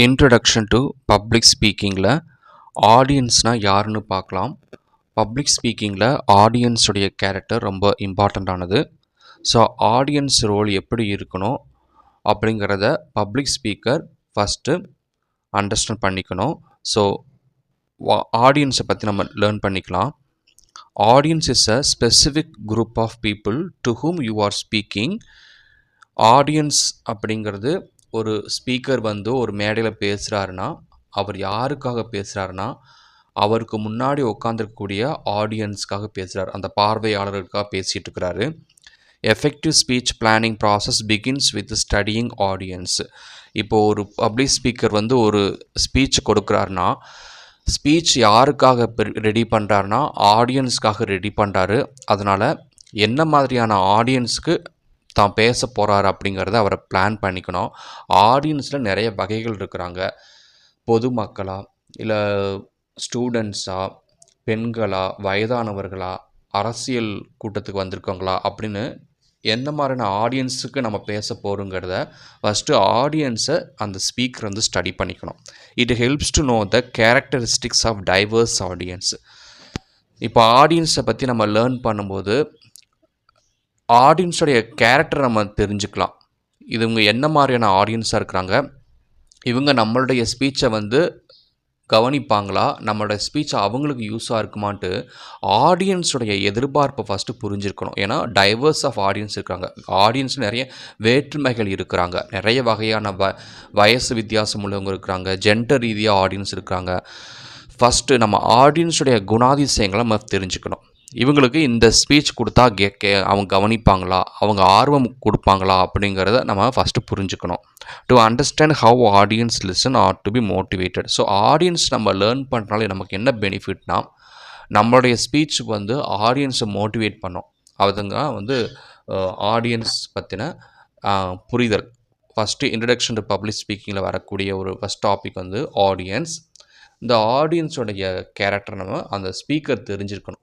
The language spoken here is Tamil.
இன்ட்ரடக்ஷன் டு பப்ளிக் ஸ்பீக்கிங்கில் ஆடியன்ஸ்னால் யாருன்னு பார்க்கலாம். பப்ளிக் ஸ்பீக்கிங்கில் ஆடியன்ஸுடைய கேரக்டர் ரொம்ப இம்பார்ட்டண்ட்டானது. ஸோ ஆடியன்ஸ் ரோல் எப்படி இருக்கணும் அப்படிங்கிறத பப்ளிக் ஸ்பீக்கர் ஃபஸ்ட்டு அண்டர்ஸ்டாண்ட் பண்ணிக்கணும். ஸோ ஆடியன்ஸை பற்றி நம்ம லேர்ன் பண்ணிக்கலாம். Audience is a specific group of people to whom you are speaking. Audience அப்படிங்கிறது ஒரு ஸ்பீக்கர் வந்து ஒரு மேடையில் பேசுகிறாருன்னா அவர் யாருக்காக பேசுகிறாருன்னா அவருக்கு முன்னாடி உட்காந்துருக்கக்கூடிய ஆடியன்ஸ்க்காக பேசுகிறார், அந்த பார்வையாளர்களுக்காக பேசிகிட்டு இருக்கிறாரு. Effective speech planning process begins with studying audience. இப்போது ஒரு பப்ளிக் ஸ்பீக்கர் வந்து ஒரு ஸ்பீச் கொடுக்குறாருன்னா ஸ்பீச் யாருக்காக ரெடி பண்ணுறாருனா ஆடியன்ஸ்க்காக ரெடி பண்ணுறாரு. அதனால் என்ன மாதிரியான ஆடியன்ஸுக்கு தான் பேச போகிறாரு அப்படிங்கிறத அவரை பிளான் பண்ணிக்கணும். ஆடியன்ஸில் நிறைய வகைகள் இருக்கிறாங்க. பொதுமக்களா, இல்லை ஸ்டூடெண்ட்ஸா, பெண்களா, வயதானவர்களா, அரசியல் கூட்டத்துக்கு வந்திருக்காங்களா அப்படின்னு எந்த மாதிரியான ஆடியன்ஸுக்கு நம்ம பேச போகிறோங்கிறத ஃபஸ்ட்டு ஆடியன்ஸை அந்த ஸ்பீக்கர் வந்து ஸ்டடி பண்ணிக்கணும். It helps to know the characteristics of diverse audience. இப்போ ஆடியன்ஸை பற்றி நம்ம லேர்ன் பண்ணும்போது ஆடியன்ஸோடைய கேரக்டரை நம்ம தெரிஞ்சுக்கலாம். இவங்க என்ன மாதிரியான ஆடியன்ஸாக இருக்கிறாங்க, இவங்க நம்மளுடைய ஸ்பீச்சை வந்து கவனிப்பாங்களா, நம்மளோட ஸ்பீச் அவங்களுக்கு யூஸாக இருக்குமான்ட்டு ஆடியன்ஸுடைய எதிர்பார்ப்பை ஃபஸ்ட்டு புரிஞ்சிருக்கணும். ஏன்னா டைவர்ஸ் ஆஃப் ஆடியன்ஸ் இருக்காங்க. ஆடியன்ஸ் நிறைய வேற்றுமைகள் இருக்கிறாங்க. நிறைய வகையான வயசு வித்தியாசம் உள்ளவங்க இருக்கிறாங்க. ஜெண்டர் ரீதியாக ஆடியன்ஸ் இருக்கிறாங்க. ஃபஸ்ட்டு நம்ம ஆடியன்ஸுடைய குணாதிசயங்களை நம்ம தெரிஞ்சுக்கணும். இவங்களுக்கு இந்த ஸ்பீச் கொடுத்தா அவங்க கவனிப்பாங்களா, அவங்க ஆர்வம் கொடுப்பாங்களா அப்படிங்கிறத நம்ம ஃபஸ்ட்டு புரிஞ்சுக்கணும். To understand how audience listen are to be motivated. So audience நம்ம லேர்ன் பண்ணுறனால நமக்கு என்ன பெனிஃபிட்னா நம்மளுடைய ஸ்பீச் வந்து ஆடியன்ஸை மோட்டிவேட் பண்ணோம். அதுங்க வந்து ஆடியன்ஸ் பற்றின புரிதல். ஃபஸ்ட்டு இன்ட்ரடக்ஷன் டு பப்ளிக் ஸ்பீக்கிங்கில் வரக்கூடிய ஒரு ஃபஸ்ட் டாபிக் வந்து ஆடியன்ஸ். இந்த ஆடியன்ஸோடைய கேரக்டர் நம்ம அந்த ஸ்பீக்கர் தெரிஞ்சிருக்கணும்.